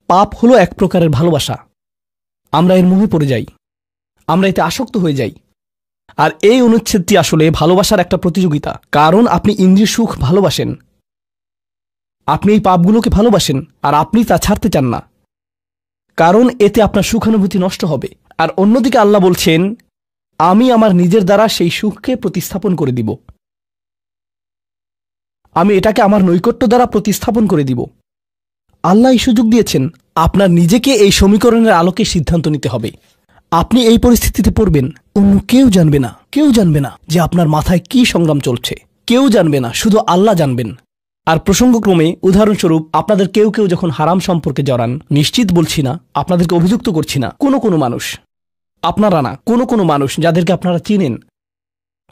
পাপ হলো এক প্রকারের ভালোবাসা। আমরা এর মোহে পড়ে যাই, আমরা এতে আসক্ত হয়ে যাই। আর এই অনুচ্ছেদটি আসলে ভালোবাসার একটা প্রতিযোগিতা, কারণ আপনি ইন্দ্রিয় সুখ ভালোবাসেন, আপনি এই পাপগুলোকে ভালোবাসেন, আর আপনি তা ছাড়তে চান না, কারণ এতে আপনার সুখানুভূতি নষ্ট হবে। আর অন্যদিকে আল্লাহ বলছেন, আমি আমার নিজের দ্বারা সেই সুখকে প্রতিস্থাপন করে দিব, আমি এটাকে আমার নৈকট্য দ্বারা প্রতিস্থাপন করে দিব। আল্লাহ এই সুযোগ দিয়েছেন, আপনার নিজেকে এই সমীকরণের আলোকে সিদ্ধান্ত নিতে হবে। আপনি এই পরিস্থিতিতে পড়বেন, অন্য কেউ জানবে না, কেউ জানবে না যে আপনার মাথায় কি সংগ্রাম চলছে, কেউ জানবে না, শুধু আল্লাহ জানবেন। আর প্রসঙ্গক্রমে উদাহরণস্বরূপ আপনাদের কেউ কেউ যখন হারাম সম্পর্কে জড়ান, নিশ্চিত বলছি না, আপনাদেরকে অভিযুক্ত করছি না, কোনো মানুষ, আপনারা না, কোনো মানুষ যাদেরকে আপনারা চিনেন,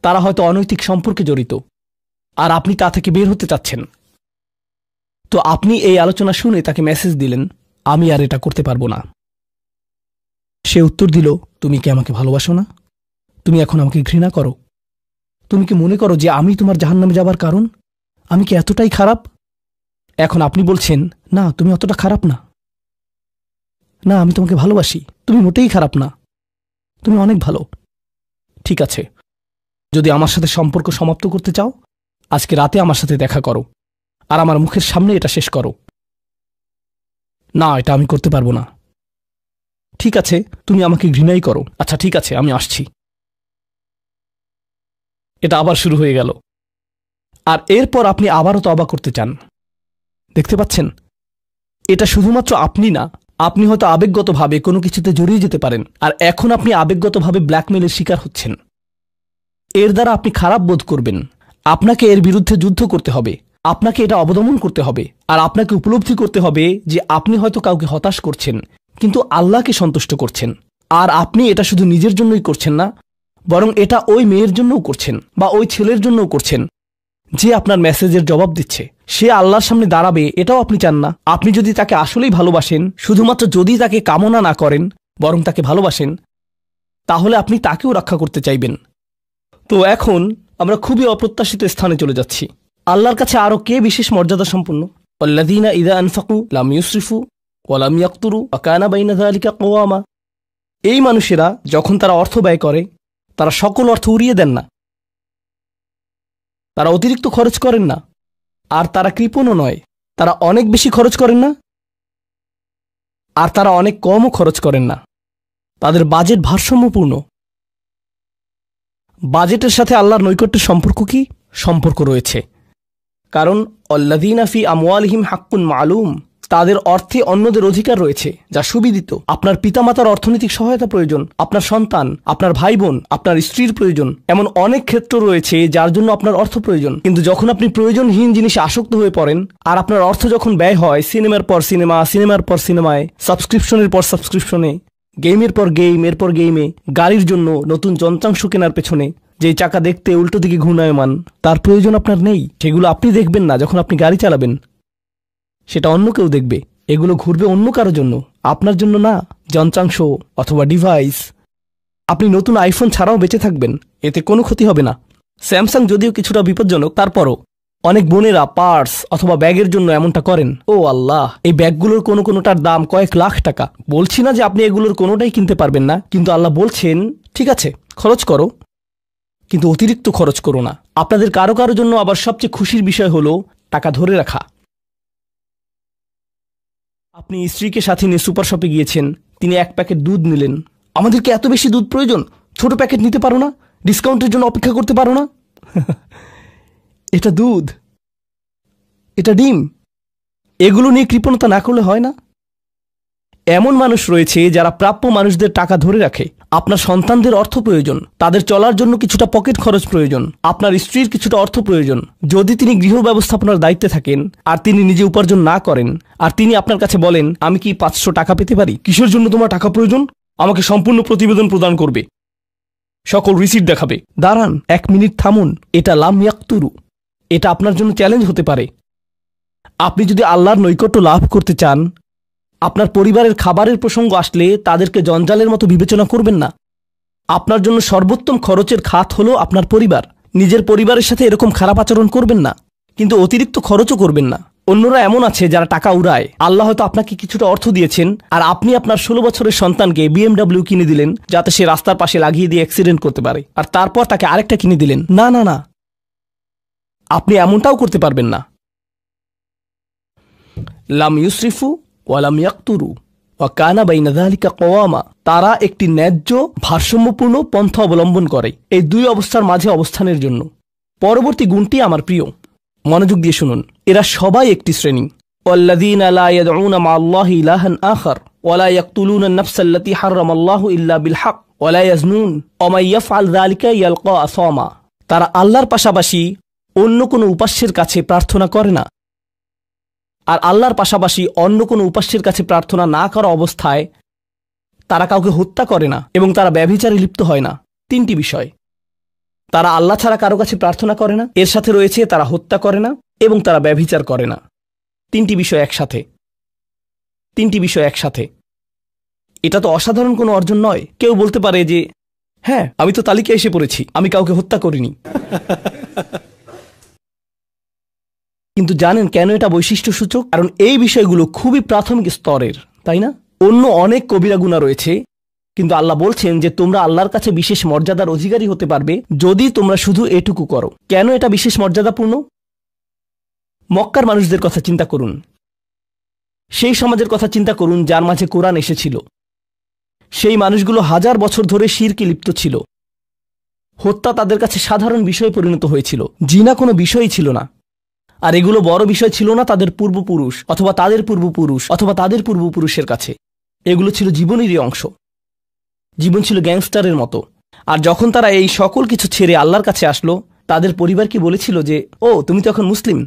তারা হয়তো অনৈতিক সম্পর্কে জড়িত, আর আপনি তা থেকে বের হতে চাচ্ছেন। তো আপনি এই আলোচনা শুনে তাকে মেসেজ দিলেন, আমি আর এটা করতে পারবো না। সে উত্তর দিল, তুমি কি আমাকে ভালোবাসো না? তুমি এখন আমাকে ঘৃণা করো? তুমি কি মনে করো যে আমি তোমার জাহান্নামে যাবার কারণ? আমি কি এতটাই খারাপ? এখন আপনি বলছেন, না তুমি অতটা খারাপ না, না আমি তোমাকে ভালোবাসি, তুমি মোটেই খারাপ না, তুমি অনেক ভালো। ঠিক আছে, যদি আমার সাথে সম্পর্ক সমাপ্ত করতে চাও, আজকে রাতে আমার সাথে দেখা করো, আর আমার মুখের সামনে এটা শেষ করো। না, এটা আমি করতে পারবো না। ঠিক আছে, তুমি আমাকে ঘৃণাই করো, আচ্ছা ঠিক আছে, আমি আসছি। এটা আবার শুরু হয়ে গেল, আর এরপর আপনি আবারও তওবা করতে চান। দেখতে পাচ্ছেন, এটা শুধুমাত্র আপনি না, আপনি হয়তো আবেগগতভাবে কোনো কিছুতে জড়িয়ে যেতে পারেন, আর এখন আপনি আবেগগতভাবে ব্ল্যাকমেলের শিকার হচ্ছেন। এর দ্বারা আপনি খারাপ বোধ করবেন, আপনাকে এর বিরুদ্ধে যুদ্ধ করতে হবে, আপনাকে এটা অবদমন করতে হবে, আর আপনাকে উপলব্ধি করতে হবে যে আপনি হয়তো কাউকে হতাশ করছেন, কিন্তু আল্লাহকে সন্তুষ্ট করছেন। আর আপনি এটা শুধু নিজের জন্যই করছেন না, বরং এটা ওই মেয়ের জন্যও করছেন, বা ওই ছেলের জন্যও করছেন যে আপনার মেসেজের জবাব দিচ্ছে। সে আল্লাহর সামনে দাঁড়াবে, এটাও আপনি চান না। আপনি যদি তাকে আসলেই ভালোবাসেন, শুধুমাত্র যদি তাকে কামনা না করেন, বরং তাকে ভালোবাসেন, তাহলে আপনি তাকেও রক্ষা করতে চাইবেন। তো এখন আমরা খুবই অপ্রত্যাশিত স্থানে চলে যাচ্ছি। আল্লাহর কাছে আরও কে বিশেষ মর্যাদা সম্পন্ন? আল্লাযীনা ইযা আনফাকু লাম ইউসরিফু ওয়া লাম ইয়াকতুরু ওয়া কানা বাইনা যালিকা কওয়ামা। এই মানুষেরা যখন তারা অর্থ ব্যয় করে, তারা সকল অর্থ উড়িয়ে দেন না, তারা অতিরিক্ত খরচ করেন না, আর তারা কৃপণও নয়। তারা অনেক বেশি খরচ করেন না, আর তারা অনেক কমও খরচ করেন না। তাদের বাজেট ভারসাম্যপূর্ণ। বাজেটের সাথে আল্লাহর নৈকট্যের সম্পর্ক কি? সম্পর্ক রয়েছে, কারণ আল্লাযীনা ফি আমওয়ালিহিম হাক্কুন মালুম, তাদের অর্থে অন্যদের অধিকার রয়েছে যা সুবিদিত। আপনার পিতামাতার অর্থনৈতিক সহায়তা প্রয়োজন, আপনার সন্তান, আপনার ভাই বোন, আপনার স্ত্রীর প্রয়োজন, এমন অনেক ক্ষেত্র রয়েছে যার জন্য আপনার অর্থ প্রয়োজন। কিন্তু যখন আপনি প্রয়োজনহীন জিনিসে আসক্ত হয়ে পড়েন, আর আপনার অর্থ যখন ব্যয় হয় সিনেমার পর সিনেমা, সিনেমার পর সিনেমায়, সাবস্ক্রিপশনের পর সাবস্ক্রিপশনে, গেমের পর গেম, এরপর গেমে, গাড়ির জন্য নতুন যন্ত্রাংশ কেনার পেছনে, যেই চাকা দেখতে উল্টো দিকে ঘূর্ণায়মান, তার প্রয়োজন আপনার নেই। সেগুলো আপনি দেখবেন না যখন আপনি গাড়ি চালাবেন, সেটা অন্য কেউ দেখবে। এগুলো ঘুরবে অন্য কারো জন্য, আপনার জন্য না। যন্ত্রাংশ অথবা ডিভাইস, আপনি নতুন আইফোন ছাড়াও বেঁচে থাকবেন, এতে কোনো ক্ষতি হবে না। স্যামসাং যদিও কিছুটা বিপজ্জনক, তারপরও অনেক বোনেরা পার্স অথবা ব্যাগের জন্য এমনটা করেন। ও আল্লাহ, এই ব্যাগগুলোর কোনোটার দাম কয়েক লাখ টাকা। বলছি না যে আপনি এগুলোর কোনোটাই কিনতে পারবেন না, কিন্তু আল্লাহ বলছেন ঠিক আছে খরচ করো, কিন্তু অতিরিক্ত খরচ করো না। আপনাদের কারো কারো জন্য আবার সবচেয়ে খুশির বিষয় হলো টাকা ধরে রাখা। আপনি স্ত্রীকে সাথে নিয়ে সুপার শপে গিয়েছেন, তিনি এক প্যাকেট দুধ নিলেন। আমাদেরকে এত বেশি দুধ প্রয়োজন, ছোট প্যাকেট নিতে পারো না? ডিসকাউন্টের জন্য অপেক্ষা করতে পারো না? এটা দুধ, এটা ডিম, এগুলো নিয়ে কৃপণতা না করলে হয় না? এমন মানুষ রয়েছে যারা প্রাপ্য মানুষদের টাকা ধরে রাখে। আপনার সন্তানদের অর্থ প্রয়োজন, তাদের চলার জন্য কিছুটা পকেট খরচ প্রয়োজন, আপনার স্ত্রীর কিছুটা অর্থ প্রয়োজন। যদি তিনি গৃহ ব্যবস্থাপনার দায়িত্বে থাকেন আর তিনি নিজে উপার্জন না করেন, আর তিনি আপনার কাছে বলেন আমি কি 500 টাকা পেতে পারি? কিসের জন্য তোমার টাকা প্রয়োজন? আমাকে সম্পূর্ণ প্রতিবেদন প্রদান করবে, সকল রিসিট দেখাবে। দাঁড়ান, 1 মিনিট থামুন। এটা লাম ইয়াকতুরু, এটা আপনার জন্য চ্যালেঞ্জ হতে পারে। আপনি যদি আল্লাহর নৈকট্য লাভ করতে চান, আপনার পরিবারের খাবারের প্রসঙ্গ আসলে তাদেরকে জঞ্জালের মতো বিবেচনা করবেন না। আপনার জন্য সর্বোত্তম খরচের খাত হলো আপনার পরিবার। নিজের পরিবারের সাথে এরকম খারাপ আচরণ করবেন না, কিন্তু অতিরিক্ত খরচও করবেন না। অন্যরা এমন আছে যারা টাকা উড়ায়। আল্লাহ হয়তো আপনাকে কিছুটা অর্থ দিয়েছেন, আর আপনি আপনার 16 বছরের সন্তানকে BMW কিনে দিলেন যাতে সে রাস্তার পাশে লাগিয়ে দিয়ে অ্যাক্সিডেন্ট করতে পারে, আর তারপর তাকে আরেকটা কিনে দিলেন। না না না, আপনি এমনটাও করতে পারবেন না। লাম ইউসরিফু ওয়ালাম ইয়াকতুরু ওয়া কানা বাইনা যালিকা কওয়ামা। তারা একটি ন্যায্য ভারসাম্যপূর্ণ পন্থা অবলম্বন করে এই দুই অবস্থার মাঝে অবস্থানের জন্য। পরবর্তী গুণটি আমার প্রিয়, মনোযোগ দিয়ে শুনুন। এরা সবাই একটি শ্রেণী। ওয়াল্লাযীনা লা ইয়াদউনা মা'আল্লাহি ইলাহান আখার ওয়া লা ইয়াকতুলুনা আন-নাফসা আল্লাতী হারামাল্লাহু ইল্লা বিল হক ওয়া লা ইয়াজনুন ওয়া মান ইয়াফআল যালিকা ইয়ালকা আসামা। তারা আল্লাহর পাশাপাশি অন্য কোনো উপাস্যের কাছে প্রার্থনা করে না, আর আল্লাহর পাশাপাশি অন্য কোনো উপাস্যের কাছে প্রার্থনা না করা অবস্থায় তারা কাউকে হত্যা করে না, এবং তারা ব্যভিচারে লিপ্ত হয় না। তিনটি বিষয়: তারা আল্লাহ ছাড়া কারো কাছে প্রার্থনা করে না, এর সাথে রয়েছে তারা হত্যা করে না, এবং তারা ব্যভিচার করে না। তিনটি বিষয় একসাথে, তিনটি বিষয় একসাথে। এটা তো অসাধারণ কোনো অর্জন নয়। কেউ বলতে পারে যে হ্যাঁ, আমি তো তালিকায় এসে পড়েছি, আমি কাউকে হত্যা করিনি। কিন্তু জানেন কেন এটা বৈশিষ্ট্যসূচক? কারণ এই বিষয়গুলো খুবই প্রাথমিক স্তরের, তাই না? অন্য অনেক কবিরা গুনাহ রয়েছে, কিন্তু আল্লাহ বলছেন যে তোমরা আল্লাহর কাছে বিশেষ মর্যাদার অধিকারী হতে পারবে যদি তোমরা শুধু এটুকু করো। কেন এটা বিশেষ মর্যাদাপূর্ণ? মক্কার মানুষদের কথা চিন্তা করুন, সেই সমাজের কথা চিন্তা করুন যার মাঝে কোরআন এসেছিল। সেই মানুষগুলো হাজার বছর ধরে শিরকে লিপ্ত ছিল। হত্যা তাদের কাছে সাধারণ বিষয়ে পরিণত হয়েছিল, জিনা কোনো বিষয়ই ছিল না। আর এগুলো বড় বিষয় ছিল না তাদের পূর্বপুরুষ অথবা তাদের পূর্বপুরুষ অথবা তাদের পূর্বপুরুষের কাছে। এগুলো ছিল জীবনেরই অংশ। জীবন ছিল গ্যাংস্টারের মতো। আর যখন তারা এই সকল কিছু ছেড়ে আল্লাহর কাছে আসলো, তাদের পরিবার কি বলেছিল যে ও তুমি তো এখন মুসলিম,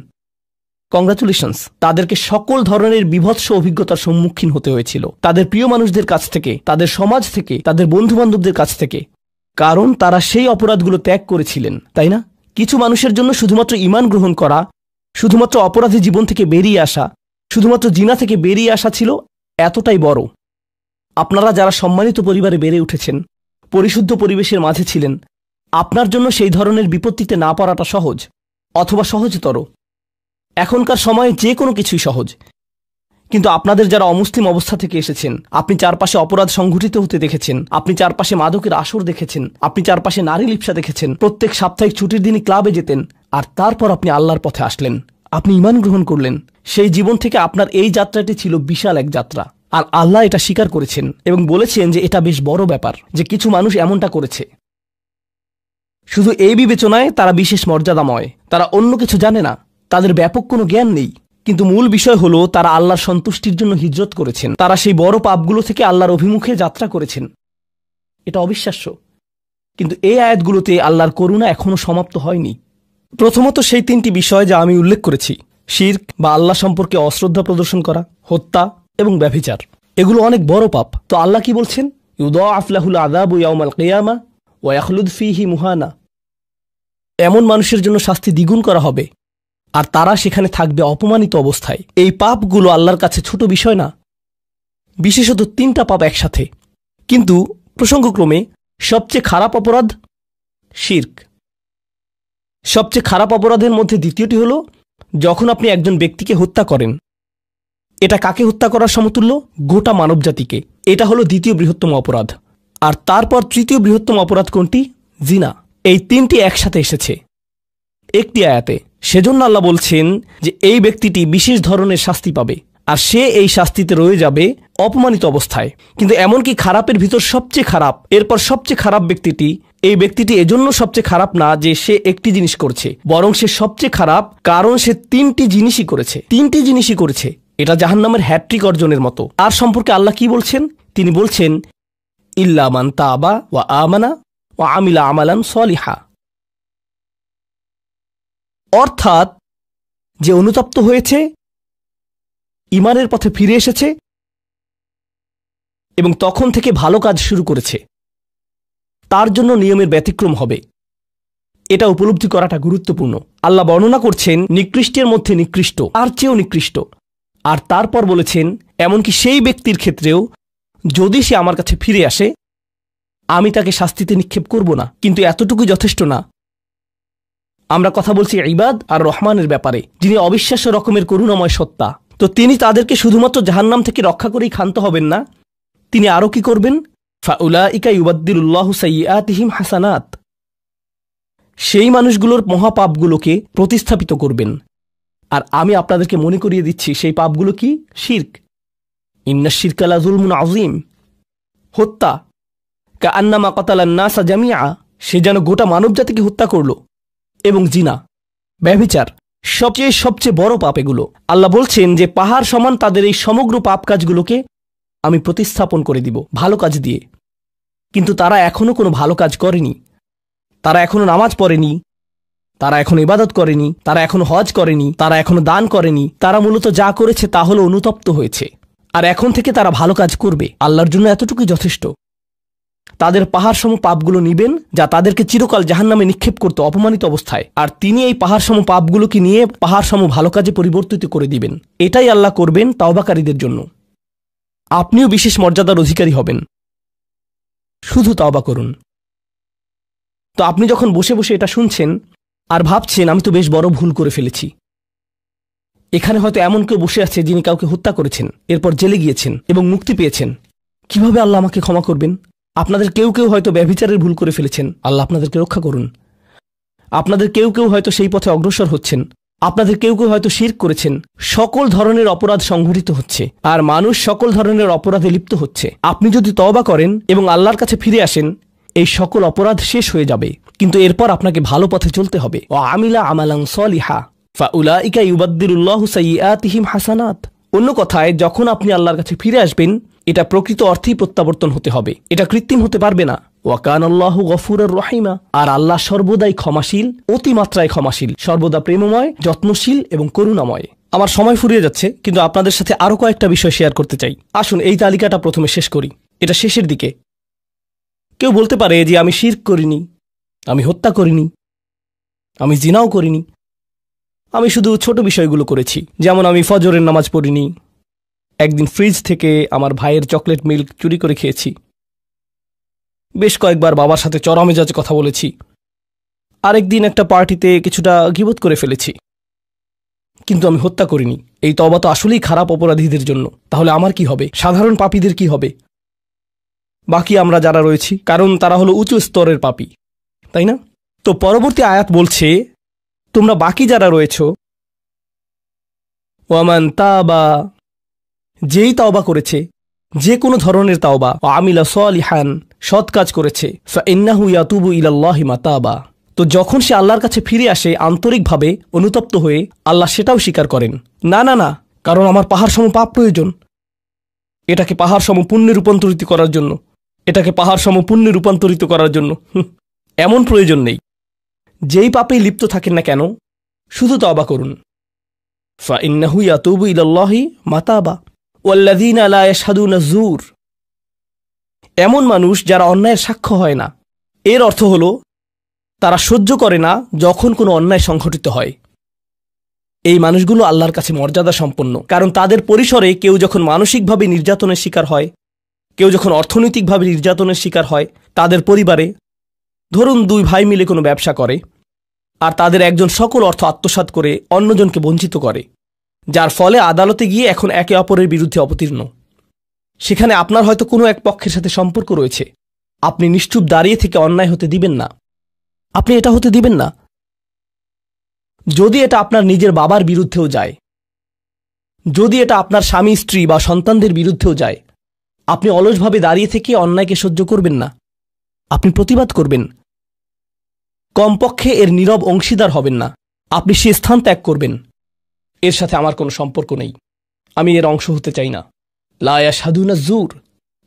কংগ্রাচুলেশনস। তাদেরকে সকল ধরনের বিভৎস অভিজ্ঞতার সম্মুখীন হতে হয়েছিল, তাদের প্রিয় মানুষদের কাছ থেকে, তাদের সমাজ থেকে, তাদের বন্ধুবান্ধবদের কাছ থেকে, কারণ তারা সেই অপরাধগুলো ত্যাগ করেছিলেন, তাই না? কিছু মানুষের জন্য শুধুমাত্র ঈমান গ্রহণ করা, শুধুমাত্র অপরাধী জীবন থেকে বেরিয়ে আসা, শুধুমাত্র জিনা থেকে বেরিয়ে আসা ছিল এতটাই বড়। আপনারা যারা সম্মানিত পরিবারে বেড়ে উঠেছেন, পরিশুদ্ধ পরিবেশের মাঝে ছিলেন, আপনার জন্য সেই ধরনের বিপত্তিতে না পড়াটা সহজ, অথবা সহজতর। এখনকার সময়ে যে কোনো কিছুই সহজ। কিন্তু আপনাদের যারা অমুসলিম অবস্থা থেকে এসেছেন, আপনি চারপাশে অপরাধ সংঘটিত হতে দেখেছেন, আপনি চারপাশে মাদকের আসর দেখেছেন, আপনি চারপাশে নারী লিপ্সা দেখেছেন, প্রত্যেক সাপ্তাহিক ছুটির দিনই ক্লাবে যেতেন, আর তারপর আপনি আল্লাহর পথে আসলেন, আপনি ঈমান গ্রহণ করলেন। সেই জীবন থেকে আপনার এই যাত্রাটি ছিল বিশাল এক যাত্রা, আর আল্লাহ এটা স্বীকার করেছেন এবং বলেছেন যে এটা বেশ বড় ব্যাপার যে কিছু মানুষ এমনটা করেছে। শুধু এই বিবেচনায় তারা বিশেষ মর্যাদাময়, তারা অন্য কিছু জানে না, তাদের ব্যাপক কোনো জ্ঞান নেই। কিন্তু মূল বিষয় হলো তারা আল্লাহর সন্তুষ্টির জন্য হিজরত করেছেন, তারা সেই বড় পাপগুলো থেকে আল্লাহর অভিমুখে যাত্রা করেছেন। এটা অবিশ্বাস্য। কিন্তু এই আয়াতগুলোতে আল্লাহর করুণা এখনও সমাপ্ত হয়নি। প্রথমত সেই তিনটি বিষয় যা আমি উল্লেখ করেছি, শিরক বা আল্লাহ সম্পর্কে অশ্রদ্ধা প্রদর্শন করা, হত্যা এবং ব্যভিচার, এগুলো অনেক বড় পাপ। তো আল্লাহ কি বলছেন? ইউদাআফ লাহুল আযাবু ইয়াওমাল কিয়ামা ওয়া ইয়াখলুদ ফীহি মুহানা। এমন মানুষের জন্য শাস্তি দ্বিগুণ করা হবে, আর তারা সেখানে থাকবে অপমানিত অবস্থায়। এই পাপগুলো আল্লাহর কাছে ছোট বিষয় না, বিশেষত তিনটা পাপ একসাথে। কিন্তু প্রসঙ্গক্রমে সবচেয়ে খারাপ অপরাধ শিরক। সবচেয়ে খারাপ অপরাধের মধ্যে দ্বিতীয়টি হল যখন আপনি একজন ব্যক্তিকে হত্যা করেন। এটা কাকে হত্যা করার সমতুল্য? গোটা মানবজাতিকে। এটা হলো দ্বিতীয় বৃহত্তম অপরাধ। আর তারপর তৃতীয় বৃহত্তম অপরাধ কোনটি? জিনা। এই তিনটি একসাথে এসেছে একটি আয়াতে। সেজন্য আল্লাহ বলছেন যে এই ব্যক্তিটি বিশেষ ধরনের শাস্তি পাবে, আর সে এই শাস্তিতে রয়ে যাবে অপমানিত অবস্থায়। কিন্তু এমনকি খারাপের ভিতর সবচেয়ে খারাপ, এরপর সবচেয়ে খারাপ ব্যক্তিটি, এই ব্যক্তিটি এজন্য সবচেয়ে খারাপ না যে সে একটি জিনিস করছে, বরং সে সবচেয়ে খারাপ কারণ সে তিনটি জিনিসই করেছে। তিনটি জিনিসই করেছে। এটা জাহান্নামের হ্যাট্রিক অর্জনের মতো। আর সম্পর্কে আল্লাহ কি বলছেন? তিনি বলছেন ইল্লা মান তাবা ওয়া আমানা ওয়া আমিলা আমালান সলিহা। অর্থাৎ যে অনুতপ্ত হয়েছে, ঈমানের পথে ফিরে এসেছে এবং তখন থেকে ভালো কাজ শুরু করেছে, তার জন্য নিয়মের ব্যতিক্রম হবে। এটা উপলব্ধি করাটা গুরুত্বপূর্ণ। আল্লাহ বর্ণনা করছেন নিকৃষ্টের মধ্যে নিকৃষ্ট, আর চেয়েও নিকৃষ্ট। আর তারপর বলেছেন এমনকি সেই ব্যক্তির ক্ষেত্রেও যদি সে আমার কাছে ফিরে আসে, আমি তাকে শাস্তিতে নিক্ষেপ করব না। কিন্তু এতটুকু যথেষ্ট না, আমরা কথা বলছি ইবাদ আর রহমানের ব্যাপারে, যিনি অবিশ্বাস্য রকমের করুণাময় সত্তা। তো তিনি তাদেরকে শুধুমাত্র জাহান্নাম থেকে রক্ষা করেই ক্ষান্ত হবেন না, তিনি আরও কি করবেন? ফাউলাইকা ইউবাদদিলুল্লাহু সাইয়্যাতিহিম হাসানাত, সেই মানুষগুলোর মহাপাপগুলোকে প্রতিস্থাপিত করবেন। আর আমি আপনাদেরকে মনে করিয়ে দিচ্ছি সেই পাপগুলো কি? শিরক। ইন্নাশ শিরকা লাযুলমুন আযীম, হত্যা। কাআন্নামা কাতালান নাসা জামিআ, সে যেন গোটা মানবজাতিকে হত্যা করল। এবং জিনা, ব্যভিচার, সবচেয়ে বড় পাপ এগুলো। আল্লাহ বলছেন যে পাহাড় সমান তাদের এই সমগ্র পাপ কাজগুলোকে আমি প্রতিস্থাপন করে দিব ভালো কাজ দিয়ে। কিন্তু তারা এখনো কোনো ভালো কাজ করেনি, তারা এখনো নামাজ পড়েনি, তারা এখনো ইবাদত করেনি, তারা এখনো হজ করেনি, তারা এখনো দান করেনি। তারা মূলত যা করেছে তা হলো অনুতপ্ত হয়েছে। আর এখন থেকে তারা ভালো কাজ করবে, আল্লাহর জন্য এতটুকুই যথেষ্ট। তাদের পাহাড়সম পাপগুলো নিবেন, যা তাদেরকে চিরকাল জাহান্নামে নিক্ষেপ করত অপমানিত অবস্থায়। আর তিনি এই পাহাড়সম পাপগুলোকে নিয়ে পাহাড়সম ভালো কাজে পরিবর্তিত করে দিবেন। এটাই আল্লাহ করবেন তাওবাকারীদের জন্য। আপনিও বিশেষ মর্যাদার অধিকারী হবেন, শুধু তাওবা করুন। তো আপনি যখন বসে বসে এটা শুনছেন আর ভাবছেন আমি তো বেশ বড় ভুল করে ফেলেছি, এখানে হয়তো এমন কেউ বসে আছে যিনি কাউকে হত্যা করেছেন, এরপর জেলে গিয়েছেন এবং মুক্তি পেয়েছেন। কিভাবে আল্লাহ আমাকে ক্ষমা করবেন? আপনাদের কেউ কেউ হয়তো ব্যভিচারের ভুল করে ফেলেছেন, আল্লাহ আপনাদেরকে রক্ষা করুন। আপনাদের কেউ কেউ হয়তো সেই পথে অগ্রসর হচ্ছেন, আপনাদের কেউ কেউ হয়তো শিরক করেছেন। সকল ধরনের অপরাধ সংঘটিত হচ্ছে, আর মানুষ সকল ধরনের অপরাধে লিপ্ত হচ্ছে। আপনি যদি তওবা করেন এবং আল্লাহর কাছে ফিরে আসেন, এই সকল অপরাধ শেষ হয়ে যাবে। কিন্তু এরপর আপনাকে ভালো পথে চলতে হবে। ওয়া আমিলা আমালান সলিহা ফাউলাইকা ইউবাদদিলুল্লাহু সাইয়্যাতিহিম হাসানাত। অন্য কথায়, যখন আপনি আল্লাহর কাছে ফিরে আসবেন, এটা প্রকৃত অর্থেই প্রত্যাবর্তন হতে হবে, এটা কৃত্রিম হতে পারবে না। ওয়া কানাল্লাহু গফুরুর রহিমা, আর আল্লাহ সর্বদাই ক্ষমাশীল, অতিমাত্রায় ক্ষমাশীল, সর্বদা প্রেমময়, যত্নশীল এবং করুণাময়। আমার সময় ফুরিয়ে যাচ্ছে, কিন্তু আপনাদের সাথে আরও কয়েকটা বিষয় শেয়ার করতে চাই। আসুন এই তালিকাটা প্রথমে শেষ করি, এটা শেষের দিকে। কেউ বলতে পারে যে আমি শিরক করিনি, আমি হত্যা করিনি, আমি জিনাও করিনি, আমি শুধু ছোট বিষয়গুলো করেছি। যেমন আমি ফজরের নামাজ পড়িনি, একদিন ফ্রিজ থেকে আমার ভাইয়ের চকলেট মিল্ক চুরি করে খেয়েছি, বেশ কয়েকবার বাবার সাথে চড়া মেজাজে কথা বলেছি, আরেকদিন একটা পার্টিতে কিছুটা গীবত করে ফেলেছি। কিন্তু আমি হত্যা করিনি। এই তওবা তো আসলেই খারাপ অপরাধীদের জন্য। তাহলে আমার কি হবে? সাধারণ পাপীদের কি হবে? বাকি আমরা যারা রয়েছি, কারণ তারা হলো উঁচু স্তরের পাপী, তাই না? তো পরবর্তী আয়াত বলছে, তোমরা বাকি যারা রয়েছ, ওয়ামান তাবা, যেই তাওবা করেছে, যে কোনো ধরনের তাওবা, আমিলা সলিহান, সৎ কাজ করেছে, ফাইন্নাহু ইয়াতুবু ইলাল্লাহি মাতাবা, তো যখন সে আল্লাহর কাছে ফিরে আসে আন্তরিকভাবে, অনুতপ্ত হয়ে, আল্লাহ সেটাও স্বীকার করেন। না না না, কারণ আমার পাহাড়সম পাপ প্রয়োজন, এটাকে পাহাড়সম পুণ্যে রূপান্তরিত করার জন্য, এটাকে পাহাড়সম পুণ্যে রূপান্তরিত করার জন্য এমন প্রয়োজন নেই। যেই পাপেই লিপ্ত থাকেন না কেন, শুধু তওবা করুন। ফাইন্নাহু ইয়াতুবু ইলাল্লাহি মাতাবা ওয়াল্লাযীনা লা ইয়াশহাদুনা যুর, এমন মানুষ যারা অন্যায়ের সাক্ষ্য হয় না। এর অর্থ হলো তারা সহ্য করে না যখন কোনো অন্যায় সংঘটিত হয়। এই মানুষগুলো আল্লাহর কাছে মর্যাদা সম্পন্ন, কারণ তাদের পরিসরে কেউ যখন মানসিকভাবে নির্যাতনের শিকার হয়, কেউ যখন অর্থনৈতিকভাবে নির্যাতনের শিকার হয়, তাদের পরিবারে ধরুন 2 ভাই মিলে কোনো ব্যবসা করে, আর তাদের একজন সকল অর্থ আত্মসাৎ করে অন্যজনকে বঞ্চিত করে, যার ফলে আদালতে গিয়ে এখন একে অপরের বিরুদ্ধে অবতীর্ণ। সেখানে আপনার হয়তো কোনো এক পক্ষের সাথে সম্পর্ক রয়েছে, আপনি নিশ্চুপ দাঁড়িয়ে থেকে অন্যায় হতে দিবেন না। আপনি এটা হতে দিবেন না। যদি এটা আপনার নিজের বাবার বিরুদ্ধেও যায়, যদি এটা আপনার স্বামী স্ত্রী বা সন্তানদের বিরুদ্ধেও যায়, আপনি অলসভাবে দাঁড়িয়ে থেকে অন্যায়কে সহ্য করবেন না, আপনি প্রতিবাদ করবেন। কমপক্ষে এর নীরব অংশীদার হবেন না, আপনি সে স্থান ত্যাগ করবেন। এর সাথে আমার কোনো সম্পর্ক নেই, আমি এর অংশ হতে চাই না। লা ইয়াশহাদুনা যুর,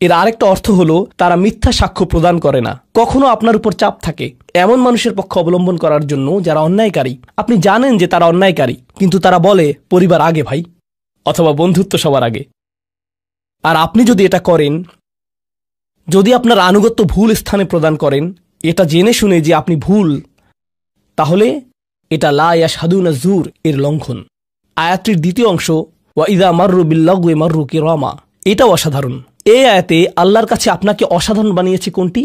এর আরেকটা অর্থ হলো তারা মিথ্যা সাক্ষ্য প্রদান করে না। কখনো আপনার উপর চাপ থাকে এমন মানুষের পক্ষ অবলম্বন করার জন্য যারা অন্যায়কারী। আপনি জানেন যে তারা অন্যায়কারী, কিন্তু তারা বলে পরিবার আগে ভাই, অথবা বন্ধুত্ব সবার আগে। আর আপনি যদি এটা করেন, যদি আপনার আনুগত্য ভুল স্থানে প্রদান করেন, এটা জেনে শুনে যে আপনি ভুল, তাহলে এটা লা ইয়াশহাদুনা যুর এর লঙ্ঘন। আয়াতটির দ্বিতীয় অংশ, ওয়া ইযা মাররু বিল্লাগwi মাররু কিরামা, এটাও অসাধারণ। এই আয়াতে আল্লাহর কাছে আপনাকে অসাধারণ বানিয়েছে কোনটি?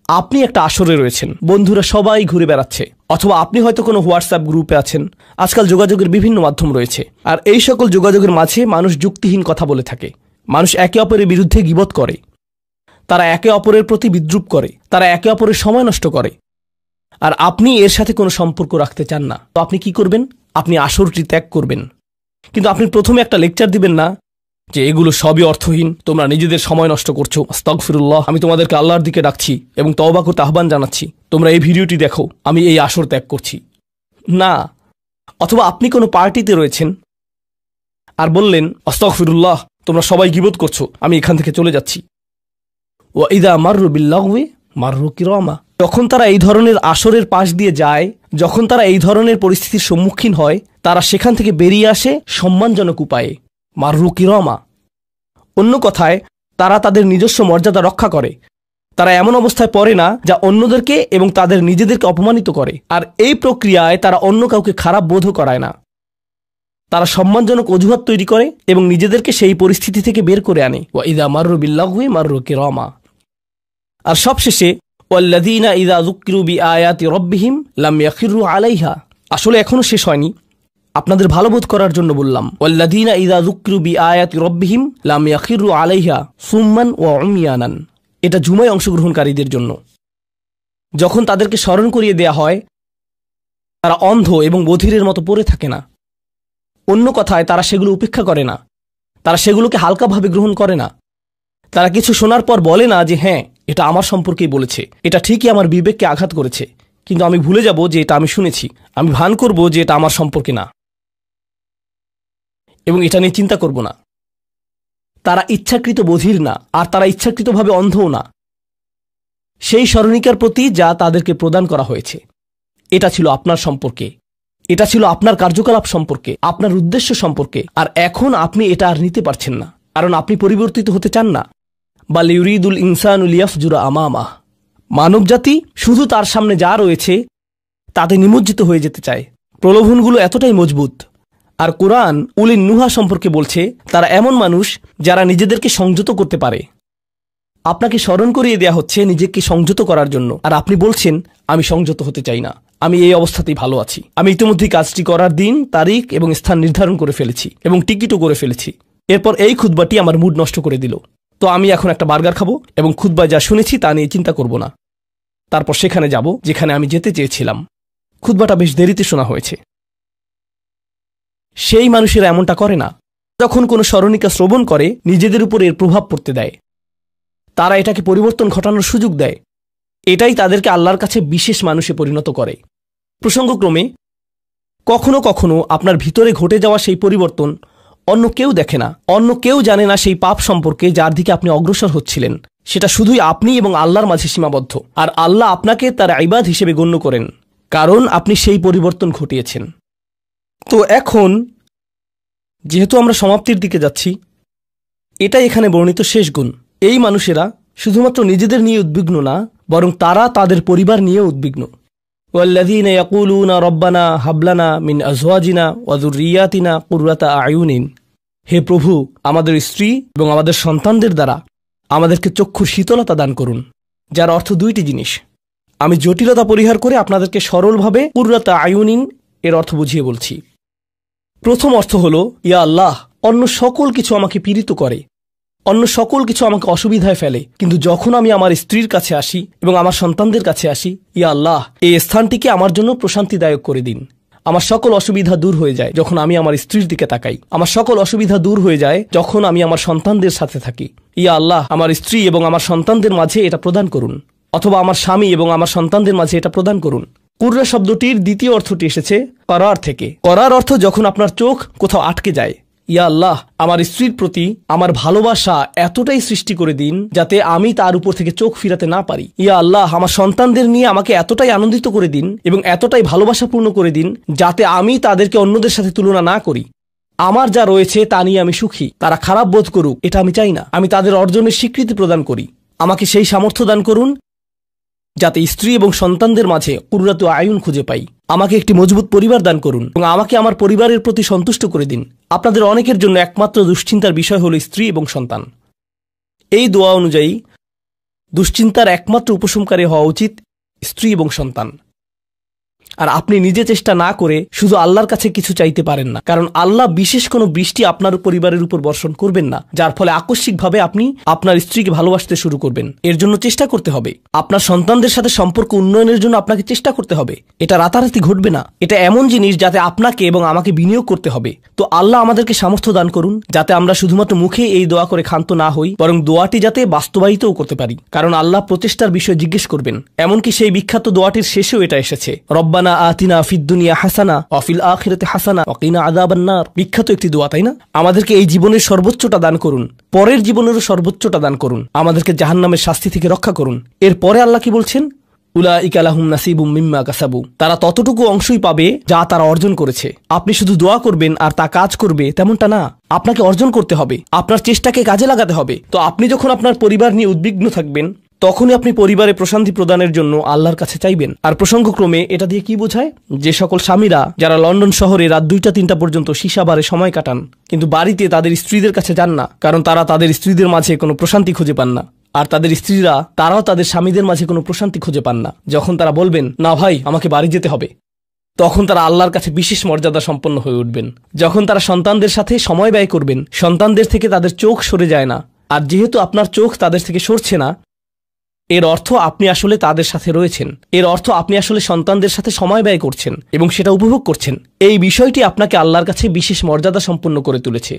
আপনি একটা আসরে রয়েছেন, বন্ধুরা সবাই ঘুরে বেড়াচ্ছে, অথবা আপনি হয়তো কোনো হোয়াটসঅ্যাপ গ্রুপে আছেন। আজকাল যোগাযোগের বিভিন্ন মাধ্যম রয়েছে, আর এই সকল যোগাযোগের মাঝে মানুষ যুক্তিহীন কথা বলে থাকে। মানুষ একে অপরের বিরুদ্ধে গীবত করে, তারা একে অপরের প্রতি বিদ্রূপ করে, তারা একে অপরের সময় নষ্ট করে। আর আপনি এর সাথে কোনো সম্পর্ক রাখতে চান না, তো আপনি কি করবেন? আপনি আসরটি ত্যাগ করবেন। কিন্তু আপনি প্রথমে একটা লেকচার দিবেন না যে এগুলো সবই অর্থহীন, তোমরা নিজেদের সময় নষ্ট করছো, আস্তাগফিরুল্লাহ, আমি তোমাদেরকে আল্লাহর দিকে ডাকছি এবং তওবা করতে আহ্বান জানাচ্ছি, তোমরা এই ভিডিওটি দেখো, আমি এই আসর ত্যাগ করছি না। অথবা আপনি কোনো পার্টিতে রয়েছেন আর বললেন, আস্তাগফিরুল্লাহ, তোমরা সবাই গীবত করছো, আমি এখান থেকে চলে যাচ্ছি। ওয়া ইদা মাররু বিল্লাগওয়ি মাররু কিরামা। যখন তারা এই ধরনের আসরের পাশ দিয়ে যায়, যখন তারা এই ধরনের পরিস্থিতির সম্মুখীন হয়, তারা সেখান থেকে বেরিয়ে আসে সম্মানজনক উপায়ে, মাররু কিরামা। অন্য কথায়, তারা তাদের নিজস্ব মর্যাদা রক্ষা করে। তারা এমন অবস্থায় পড়ে না যা অন্যদেরকে এবং তাদের নিজেদেরকে অপমানিত করে। আর এই প্রক্রিয়ায় তারা অন্য কাউকে খারাপ বোধও করায় না। তারা সম্মানজনক অজুহাত তৈরি করে এবং নিজেদেরকে সেই পরিস্থিতি থেকে বের করে আনে। ওয়া ইদা মাররু বিল্লাগওয়ি মাররু কিরামা। আর সবশেষে, ওয়াল্লাযীনা ইযা যুক্কিরু বিআয়াতি রাব্বিহিম লাম ইয়াখিরু আলাইহা। আসলে এখনো শেষ হয়নি, আপনাদের ভালো বোধ করার জন্য বললাম। ওয়াল্লাযীনা ইযা যুক্কিরু বিআয়াতি রাব্বিহিম লাম ইয়াখিরু আলাইহা সুম্মান ওয়া উময়ানান। এটা জুমায় অংশগ্রহণকারীদের জন্য। যখন তাদেরকে স্মরণ করিয়ে দেয়া হয়, তারা অন্ধ এবং বধিরের মতো পড়ে থাকে না। অন্য কথায়, তারা সেগুলো উপেক্ষা করে না, তারা সেগুলোকে হালকাভাবে গ্রহণ করে না। তারা কিছু শোনার পর বলে না যে হ্যাঁ, এটা আমার সম্পর্কেই বলেছে, এটা ঠিকই আমার বিবেককে আঘাত করেছে, কিন্তু আমি ভুলে যাব যে এটা আমি শুনেছি। আমি ভান করব যে এটা আমার সম্পর্কে না এবং এটা নিয়ে চিন্তা করব না। তারা ইচ্ছাকৃত বধির না, আর তারা ইচ্ছাকৃতভাবে অন্ধও না। সেই স্মরণিকার প্রতি যা তাদেরকে প্রদান করা হয়েছে, এটা ছিল আপনার সম্পর্কে, এটা ছিল আপনার কার্যকলাপ সম্পর্কে, আপনার উদ্দেশ্য সম্পর্কে। আর এখন আপনি এটা আর নিতে পারছেন না, কারণ আপনি পরিবর্তিত হতে চান না। বাল ইউরিদুল ইনসানু লিয়াফজুরা আমামাহ। মানবজাতি শুধু তার সামনে যা রয়েছে তাতে নিমজ্জিত হয়ে যেতে চায়। প্রলোভনগুলো এতটাই মজবুত। আর কোরআন উলিন নুহা সম্পর্কে বলছে, তারা এমন মানুষ যারা নিজেদেরকে সংযত করতে পারে। আপনাকে স্মরণ করিয়ে দেয়া হচ্ছে নিজেকে সংযত করার জন্য, আর আপনি বলছেন আমি সংযত হতে চাই না, আমি এই অবস্থাতেই ভালো আছি। আমি ইতিমধ্যেই কাজটি করার দিন, তারিখ এবং স্থান নির্ধারণ করে ফেলেছি এবং টিকিটও করে ফেলেছি। এরপর এই খুতবাটি আমার মুড নষ্ট করে দিল, তো আমি এখন একটা বার্গার খাবো এবং খুতবায় যা শুনেছি তা নিয়ে চিন্তা করব না। তারপর সেখানে যাব যেখানে আমি যেতে চেয়েছিলাম। খুতবাটা বেশ দেরিতে শোনা হয়েছে। সেই মানুষেরা এমনটা করে না। যখন কোনো স্মরণিকা শ্রবণ করে, নিজেদের উপর এর প্রভাব পড়তে দেয়। তারা এটাকে পরিবর্তন ঘটানোর সুযোগ দেয়। এটাই তাদেরকে আল্লাহর কাছে বিশেষ মানুষে পরিণত করে। প্রসঙ্গক্রমে, কখনো কখনো আপনার ভিতরে ঘটে যাওয়া সেই পরিবর্তন অন্য কেউ দেখে না, অন্য কেউ জানে না সেই পাপ সম্পর্কে যার দিকে আপনি অগ্রসর হচ্ছিলেন। সেটা শুধুই আপনি এবং আল্লাহর মাঝে সীমাবদ্ধ। আর আল্লাহ আপনাকে তার ইবাদ হিসেবে গণ্য করেন, কারণ আপনি সেই পরিবর্তন ঘটিয়েছেন। তো এখন যেহেতু আমরা সমাপ্তির দিকে যাচ্ছি, এটাই এখানে বর্ণিত শেষ গুণ। এই মানুষেরা শুধুমাত্র নিজেদের নিয়ে উদ্বিগ্ন না, বরং তারা তাদের পরিবার নিয়ে উদ্বিগ্ন। ওয়াল্লাযীনা ইয়াকুলুনা রব্বানা হাবলানা মিন আজওয়াজিনা ওয়া যুররিয়াতিনা কুররাতা আয়ুনিন। হে প্রভু, আমাদের স্ত্রী এবং আমাদের সন্তানদের দ্বারা আমাদেরকে চক্ষুর শীতলতা দান করুন, যার অর্থ দুইটি জিনিস। আমি জটিলতা পরিহার করে আপনাদেরকে সরলভাবে কুররাতা আয়ুনিন এর অর্থ বুঝিয়ে বলছি। প্রথম অর্থ হল, ইয়া আল্লাহ, অন্য সকল কিছু আমাকে পীড়িত করে, অন্য সকল কিছু আমাকে অসুবিধায় ফেলে, কিন্তু যখন আমি আমার স্ত্রীর কাছে আসি এবং আমার সন্তানদের কাছে আসি, ইয়া আল্লাহ, এই স্থানটিকে আমার জন্য প্রশান্তিদায়ক করে দিন। আমার সকল অসুবিধা দূর হয়ে যায় যখন আমি আমার স্ত্রীর দিকে তাকাই। আমার সকল অসুবিধা দূর হয়ে যায় যখন আমি আমার সন্তানদের সাথে থাকি। ইয়া আল্লাহ, আমার স্ত্রী এবং আমার সন্তানদের মাঝে এটা প্রদান করুন, অথবা আমার স্বামী এবং আমার সন্তানদের মাঝে এটা প্রদান করুন। কুররা শব্দটির দ্বিতীয় অর্থটি এসেছে করার থেকে। করার অর্থ যখন আপনার চোখ কোথাও আটকে যায়। ইয়া আল্লাহ, আমার স্ত্রীর প্রতি আমার ভালোবাসা এতটাই সৃষ্টি করে দিন যাতে আমি তার উপর থেকে চোখ ফিরাতে না পারি। ইয়া আল্লাহ, আমার সন্তানদের নিয়ে আমাকে এতটাই আনন্দিত করে দিন এবং এতটাই ভালোবাসাপূর্ণ করে দিন যাতে আমি তাদেরকে অন্যদের সাথে তুলনা না করি। আমার যা রয়েছে তা নিয়ে আমি সুখী। তারা খারাপ বোধ করুক, এটা আমি চাই না। আমি তাদের অর্জনের স্বীকৃতি প্রদান করি। আমাকে সেই সামর্থ্য দান করুন যাতে স্ত্রী এবং সন্তানদের মাঝে কুররাতু আয়ুন খুঁজে পাই। আমাকে একটি মজবুত পরিবার দান করুন এবং আমাকে আমার পরিবারের প্রতি সন্তুষ্ট করে দিন। আপনাদের অনেকের জন্য একমাত্র দুশ্চিন্তার বিষয় হল স্ত্রী এবং সন্তান। এই দোয়া অনুযায়ী দুশ্চিন্তার একমাত্র উপশমকারী হওয়া উচিত স্ত্রী এবং সন্তান। আর আপনি নিজে চেষ্টা না করে শুধু আল্লাহর কাছে কিছু চাইতে পারেন না, কারণ আল্লাহ বিশেষ কোনো বৃষ্টি আপনার পরিবারের উপর বর্ষণ করবেন না যার ফলে আকস্মিকভাবে আপনি আপনার স্ত্রীকে ভালোবাসতে শুরু করবেন। এর জন্য চেষ্টা করতে হবে। আপনার সন্তানদের সাথে সম্পর্ক উন্নয়নের জন্য আপনাকে চেষ্টা করতে হবে। এটা রাতারাতি ঘটবে না। এটা এমন জিনিস যাতে আপনাকে এবং আমাকে বিনিয়োগ করতে হবে। তো আল্লাহ আমাদেরকে সামর্থ্য দান করুন যাতে আমরা শুধুমাত্র মুখে এই দোয়া করে ক্ষান্ত না হই, বরং দোয়াটি যাতে বাস্তবায়িতও করতে পারি, কারণ আল্লাহ প্রচেষ্টার বিষয়ে জিজ্ঞেস করবেন। এমনকি সেই বিখ্যাত দোয়াটির শেষেও এটা এসেছে, রব্বানা আতিনা ফিদ দুনিয়া হাসানা ওয়া ফিল আখিরাতি হাসানা ওয়া কিনা আযাবান নার। বিখ্যাত একটি দোয়া, তাই না? আমাদেরকে এই জীবনের সর্বোচ্চটা দান করুন, পরের জীবনেরও সর্বোচ্চটা দান করুন, আমাদেরকে জাহান্নামের শাস্তি থেকে রক্ষা করুন। এরপরে আল্লাহ কি বলছেন? উলাইকা লাহুম নাসিবুম মিম্মা কাসাবু। তারা ততটুকু অংশই পাবে যা তারা অর্জন করেছে। আপনি শুধু দোয়া করবেন আর তা কাজ করবে তেমনটা না। আপনাকে অর্জন করতে হবে, আপনার চেষ্টাকে কাজে লাগাতে হবে। তো আপনি যখন আপনার পরিবার নিয়ে উদ্বিগ্ন থাকবেন তখনই আপনি পরিবারে প্রশান্তি প্রদানের জন্য আল্লাহর কাছে চাইবেন। আর প্রসঙ্গক্রমে এটা দিয়ে কি বোঝায়? যে সকল স্বামীরা যারা লন্ডন শহরে রাত 2টা-3টা পর্যন্ত সীসা বারে সময় কাটান কিন্তু বাড়িতে তাদের স্ত্রীদের কাছে যান না, কারণ তারা তাদের স্ত্রীদের মাঝে কোনো প্রশান্তি খুঁজে পান না। আর তাদের স্ত্রীরা তারাও তাদের স্বামীদের মাঝে কোনো প্রশান্তি খুঁজে পান না। যখন তারা বলবেন, না ভাই আমাকে বাড়ি যেতে হবে, তখন তারা আল্লাহর কাছে বিশেষ মর্যাদা সম্পন্ন হয়ে উঠবেন। যখন তারা সন্তানদের সাথে সময় ব্যয় করবেন, সন্তানদের থেকে তাদের চোখ সরে যায় না। আর যেহেতু আপনার চোখ তাদের থেকে সরছে না, এর অর্থ আপনি আসলে তাদের সাথে রয়েছেন। এর অর্থ আপনি আসলে সন্তানদের সাথে সময় ব্যয় করছেন এবং সেটা উপভোগ করছেন। এই বিষয়টি আপনাকে আল্লাহর কাছে বিশেষ মর্যাদা সম্পন্ন করে তুলেছে।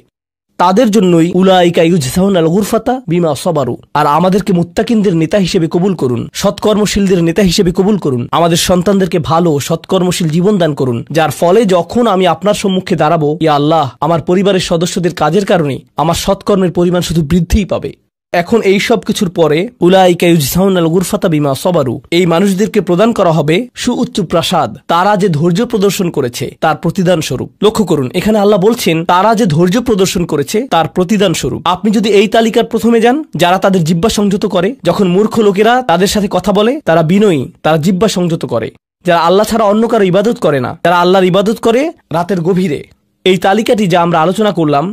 তাদের জন্যই উলাইকা ইউজজাউনাল গুরফাতা বিমা সাবারু। আর আমাদেরকে মুত্তাকিনদের নেতা হিসেবে কবুল করুন, সৎকর্মশীলদের নেতা হিসেবে কবুল করুন। আমাদের সন্তানদেরকে ভালো সৎকর্মশীল জীবন দান করুন, যার ফলে যখন আমি আপনার সম্মুখে দাঁড়াবো, ইয়া আল্লাহ, আমার পরিবারের সদস্যদের কাজের কারণে আমার সৎকর্মের পরিমাণ শুধু বৃদ্ধিই পাবে। এখন এই সব কিছুর পরে উলাইকা ইউজজাউনাল গুরফাতা বিমা সাবারু, এই মানুষদেরকে প্রদান করা হবে সুউচ্চ প্রাসাদ, তারা যে ধৈর্য প্রদর্শন করেছে তার প্রতিদান স্বরূপ। লক্ষ্য করুন, এখানে আল্লাহ বলছেন তারা যে ধৈর্য প্রদর্শন করেছে তার প্রতিদান স্বরূপ। আপনি যদি এই তালিকার প্রথমে যান, যারা তাদের জিহ্বা সংযত করে, যখন মূর্খ লোকেরা তাদের সাথে কথা বলে তারা বিনয়ী, তারা জিহ্বা সংযত করে, যারা আল্লাহ ছাড়া অন্য কারো ইবাদত করে না, যারা আল্লাহর ইবাদত করে রাতের গভীরে। এই তালিকাটি যা আমরা আলোচনা করলাম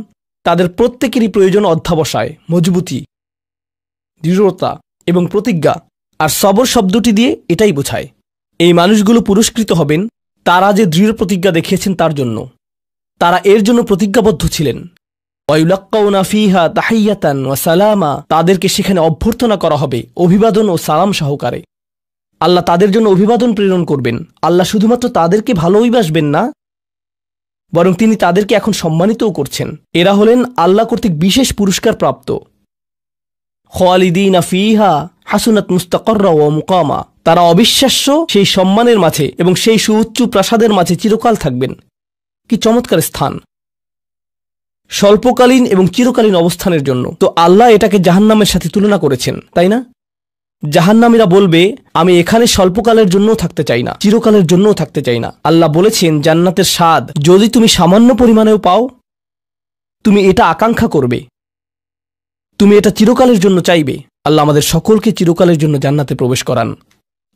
তাদের প্রত্যেকেরই প্রয়োজন অধ্যাবসায়, মজবুতি, দৃঢ়তা এবং প্রতিজ্ঞা। আর সবর শব্দটি দিয়ে এটাই বোঝায়। এই মানুষগুলো পুরস্কৃত হবেন তারা যে দৃঢ় প্রতিজ্ঞা দেখিয়েছেন তার জন্য। তারা এর জন্য প্রতিজ্ঞাবদ্ধ ছিলেন। ওয়ায়ুলাক্কাউনা ফিহা তাহিয়াতান ওয়া সালামা, তাদেরকে সেখানে অভ্যর্থনা করা হবে অভিবাদন ও সালাম সহকারে। আল্লাহ তাদের জন্য অভিবাদন প্রেরণ করবেন। আল্লাহ শুধুমাত্র তাদেরকে ভালোবাসবেন না, বরং তিনি তাদেরকে এখন সম্মানিতও করছেন। এরা হলেন আল্লাহ কর্তৃক বিশেষ পুরস্কার প্রাপ্ত। খালিদিনা ফিহা হাসুনাত মুস্তাকাররা ওয়া মুকামা, তারা অবিশ্বাস্য সেই সম্মানের মাঝে এবং সেই সুউচ্চ প্রাসাদের মাঝে চিরকাল থাকবেন। কি চমৎকার স্থান! স্বল্পকালীন এবং চিরকালীন অবস্থানের জন্য। তো আল্লাহ এটাকে জাহান্নামের সাথে তুলনা করেছেন, তাই না? জাহান্নামীরা বলবে, আমি এখানে স্বল্পকালের জন্যও থাকতে চাই না, চিরকালের জন্যও থাকতে চাই না। আল্লাহ বলেছেন, জান্নাতের স্বাদ যদি তুমি সামান্য পরিমাণেও পাও, তুমি এটা আকাঙ্ক্ষা করবে, তুমি এটা চিরকালের জন্য চাইবে। আল্লাহ আমাদের সকলকে চিরকালের জন্য জান্নাতে প্রবেশ করান।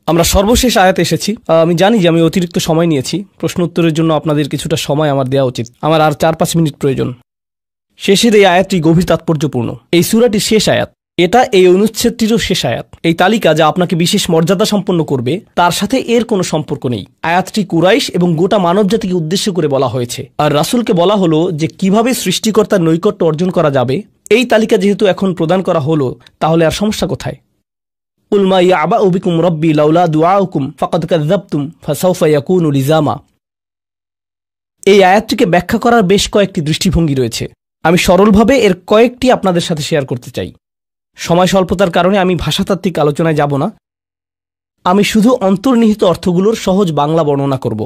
আমরা সর্বশেষ আয়াতে এসেছি। আমি জানি যে আমি অতিরিক্ত সময় নিয়েছি, প্রশ্ন উত্তরের জন্য আপনাদের কিছুটা সময় আমার দেওয়া উচিত। আমার আর 4-5 মিনিট প্রয়োজন। শেষের এই আয়াতটি গভীর তাৎপর্যপূর্ণ। এই সূরাটির শেষ আয়াত, এটা এই অনুচ্ছেদটিরও শেষ আয়াত। এই তালিকা যা আপনাকে বিশেষ মর্যাদা সম্পন্ন করবে তার সাথে এর কোনো সম্পর্ক নেই। আয়াতটি কুরাইশ এবং গোটা মানবজাতিকে উদ্দেশ্য করে বলা হয়েছে। আর রাসূলকে বলা হলো যে কিভাবে সৃষ্টিকর্তার নৈকট্য অর্জন করা যাবে। এই তালিকা যেহেতু এখন প্রদান করা হলো, তাহলে আর সমস্যা কোথায়? কুল মা ইয়াবাউ বিকুম রাব্বি লাউলা দুআউকুম ফাকাদ কাযাবতুম ফাসাউফা ইয়াকুনু লিজামা। এই আয়াতটিকে ব্যাখ্যা করার বেশ কয়েকটি দৃষ্টিভঙ্গি রয়েছে। আমি সরলভাবে এর কয়েকটি আপনাদের সাথে শেয়ার করতে চাই। সময় স্বল্পতার কারণে আমি ভাষাতাত্ত্বিক আলোচনায় যাব না। আমি শুধু অন্তর্নিহিত অর্থগুলোর সহজ বাংলা বর্ণনা করব।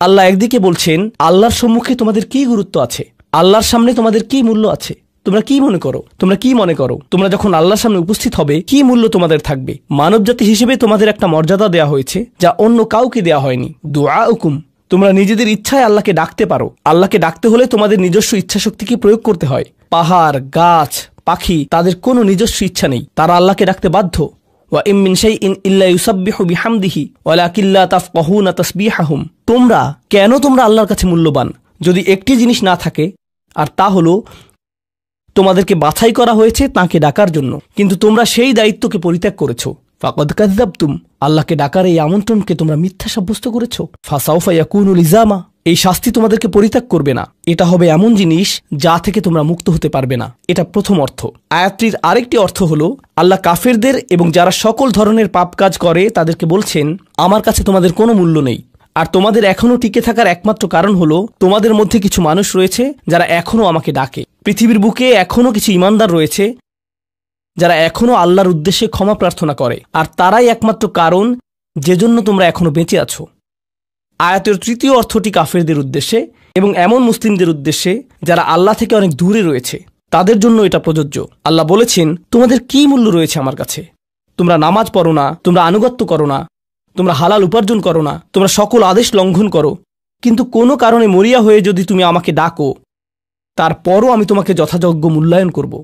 আল্লাহ একদিকে বলছেন, আল্লাহর সম্মুখে তোমাদের কি গুরুত্ব আছে, আল্লাহর সামনে তোমাদের কি মূল্য আছে, তোমরা কি মনে করো, তোমরা যখন আল্লাহর সামনে উপস্থিত হবে কি মূল্য তোমাদের থাকবে। মানবজাতি হিসেবে তোমাদের একটা মর্যাদা দেয়া হয়েছে যা অন্য কাউকে দেয়া হয়নি। দুআউকুম, তোমরা নিজেদের ইচ্ছায় আল্লাহকে ডাকতে পারো। আল্লাহকে ডাকতে হলে তোমাদের নিজস্ব ইচ্ছাশক্তিকে প্রয়োগ করতে হয়। পাহাড়, গাছ, পাখি, তাদের কোনো নিজস্ব ইচ্ছা নেই, তারা আল্লাহকে ডাকতে বাধ্য। ওয়া ইম মিন শাইইন ইল্লা ইউসাব্বিহু বিহামদিহি ওয়ালাকিন লা তাফকাহুনা তাসবিহাহুম। তোমরা আল্লাহর কাছে মূল্যবান যদি একটি জিনিস না থাকে, আর তা হলো তোমাদেরকে বাছাই করা হয়েছে তাকে ডাকার জন্য, কিন্তু তোমরা সেই দায়িত্বকে পরিত্যাগ করেছো। ফাকাদ কাযযাবতুম, আল্লাহকে ডাকার এই আমন্ত্রণকে তোমরা মিথ্যা সাব্যস্ত করেছো। ফাসাউফা ইয়াকুনু লিজামা, এই শাস্তি তোমাদেরকে পরিত্যাগ করবে না। এটা হবে এমন জিনিস যা থেকে তোমরা মুক্ত হতে পারবে না। এটা প্রথম অর্থ। আয়াতটির আরেকটি অর্থ হলো, আল্লাহ কাফেরদের এবং যারা সকল ধরনের পাপ কাজ করে তাদেরকে বলছেন, আমার কাছে তোমাদের কোনো মূল্য নেই। আর তোমাদের এখনও টিকে থাকার একমাত্র কারণ হলো তোমাদের মধ্যে কিছু মানুষ রয়েছে যারা এখনও আমাকে ডাকে। পৃথিবীর বুকে এখনও কিছু ইমানদার রয়েছে যারা এখনও আল্লাহর উদ্দেশ্যে ক্ষমা প্রার্থনা করে, আর তারাই একমাত্র কারণ যে জন্য তোমরা এখনও বেঁচে আছো। আয়াতের তৃতীয় অর্থটি কাফেরদের উদ্দেশ্যে এবং এমন মুসলিমদের উদ্দেশ্যে যারা আল্লাহ থেকে অনেক দূরে রয়েছে, তাদের জন্য এটা প্রযোজ্য। আল্লাহ বলেছেন, তোমাদের কি মূল্য রয়েছে আমার কাছে? তোমরা নামাজ পড়ো না, তোমরা আনুগত্য করো না, তোমরা হালাল উপার্জন করো না, তোমরা সকল আদেশ লঙ্ঘন করো, কিন্তু কোনো কারণে মরিয়া হয়ে যদি তুমি আমাকে ডাকো, তারপরও আমি তোমাকে যথাযোগ্য মূল্যায়ন করব।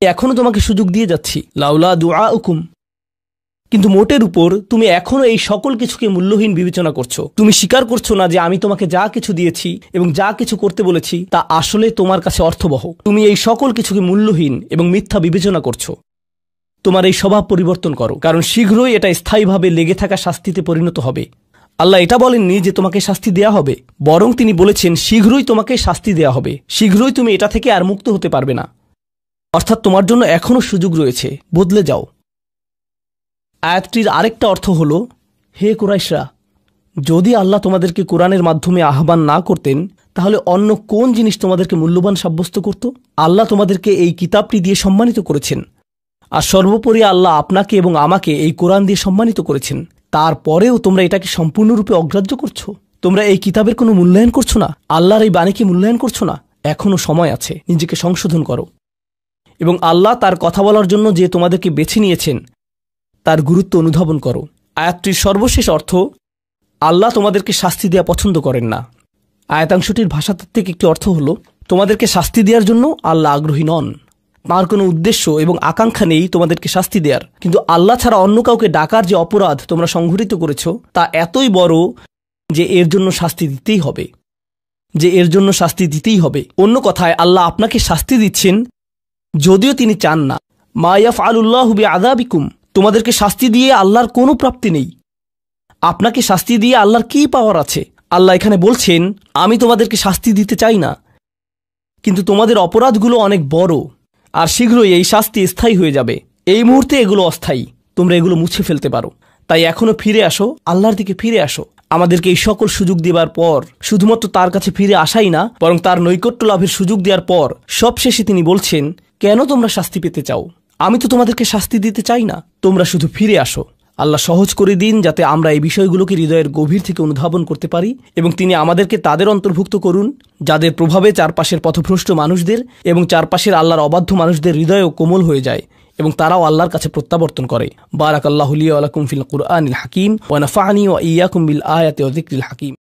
এখনও তোমাকে সুযোগ দিয়ে যাচ্ছি, লাউলা দুআউকুম, কিন্তু মোটের উপর তুমি এখনও এই সকল কিছুকে মূল্যহীন বিবেচনা করছো। তুমি স্বীকার করছো না যে আমি তোমাকে যা কিছু দিয়েছি এবং যা কিছু করতে বলেছি তা আসলে তোমার কাছে অর্থবহ। তুমি এই সকল কিছুকে মূল্যহীন এবং মিথ্যা বিবেচনা করছো। তোমার এই স্বভাব পরিবর্তন করো, কারণ শীঘ্রই এটা স্থায়ীভাবে লেগে থাকা শাস্তিতে পরিণত হবে। আল্লাহ এটা বলেননি যে তোমাকে শাস্তি দেয়া হবে, বরং তিনি বলেছেন শীঘ্রই তোমাকে শাস্তি দেয়া হবে, শীঘ্রই তুমি এটা থেকে আর মুক্ত হতে পারবে না। অর্থাৎ তোমার জন্য এখনও সুযোগ রয়েছে, বদলে যাও। আয়াতটির আরেকটা অর্থ হলো, হে কুরাইশরা, যদি আল্লাহ তোমাদেরকে কোরআনের মাধ্যমে আহ্বান না করতেন তাহলে অন্য কোন জিনিস তোমাদেরকে মূল্যবান সাব্যস্ত করত? আল্লাহ তোমাদেরকে এই কিতাবটি দিয়ে সম্মানিত করেছেন, আর সর্বোপরি আল্লাহ আপনাকে এবং আমাকে এই কোরআন দিয়ে সম্মানিত করেছেন। তারপরেও তোমরা এটাকে সম্পূর্ণরূপে অগ্রাহ্য করছো। তোমরা এই কিতাবের কোনো মূল্যায়ন করছো না, আল্লাহর এই বাণীকে মূল্যায়ন করছো না। এখনও সময় আছে, নিজেকে সংশোধন করো এবং আল্লাহ তার কথা বলার জন্য যে তোমাদেরকে বেছে নিয়েছেন তার গুরুত্ব অনুধাবন করো। আয়াতটির সর্বশেষ অর্থ, আল্লাহ তোমাদেরকে শাস্তি দেওয়া পছন্দ করেন না। আয়াতাংশটির ভাষাতাত্ত্বিক একটি অর্থ হলো, তোমাদেরকে শাস্তি দেওয়ার জন্য আল্লাহ আগ্রহী নন। তার কোনো উদ্দেশ্য এবং আকাঙ্ক্ষা নেই তোমাদেরকে শাস্তি দেওয়ার, কিন্তু আল্লাহ ছাড়া অন্য কাউকে ডাকার যে অপরাধ তোমরা সংঘটিত করেছ তা এতই বড় যে এর জন্য শাস্তি দিতেই হবে। অন্য কথায় আল্লাহ আপনাকে শাস্তি দিচ্ছেন যদিও তিনি চান না। মা ইয়াফআলুল্লাহু বিআযাবিকুম, তোমাদেরকে শাস্তি দিয়ে আল্লাহর কোনো প্রাপ্তি নেই। আপনাকে শাস্তি দিয়ে আল্লাহর কী পাওয়ার আছে? আল্লাহ এখানে বলছেন, আমি তোমাদেরকে শাস্তি দিতে চাই না, কিন্তু তোমাদের অপরাধগুলো অনেক বড়, আর শীঘ্রই এই শাস্তি স্থায়ী হয়ে যাবে। এই মুহূর্তে এগুলো অস্থায়ী, তোমরা এগুলো মুছে ফেলতে পারো। তাই এখনও ফিরে আসো, আল্লাহর দিকে ফিরে আসো। আমাদেরকে এই সকল সুযোগ দেবার পর শুধুমাত্র তার কাছে ফিরে আসাই না, বরং তার নৈকট্য লাভের সুযোগ দেওয়ার পর সবশেষে তিনি বলছেন, কেন তোমরা শাস্তি পেতে চাও? আমি তো তোমাদেরকে শাস্তি দিতে চাই না, তোমরা শুধু ফিরে আসো। আল্লাহ সহজ করে দিন যাতে আমরা এই বিষয়গুলোকে হৃদয়ের গভীর থেকে অনুধাবন করতে পারি, এবং তিনি আমাদেরকে তাদের অন্তর্ভুক্ত করুন যাদের প্রভাবে চারপাশের পথভ্রষ্ট মানুষদের এবং চারপাশের আল্লাহর অবাধ্য মানুষদের হৃদয়ও কোমল হয়ে যায় এবং তারাও আল্লাহর কাছে প্রত্যাবর্তন করে। বারাকাল্লাহু লি ওয়া লাকুম ফিল কুরআনিল হাকিম ওয়া নাফা'নি ওয়া ইয়্যাকুম বিল আয়াতি ওয়া যিকরিল হাকিম।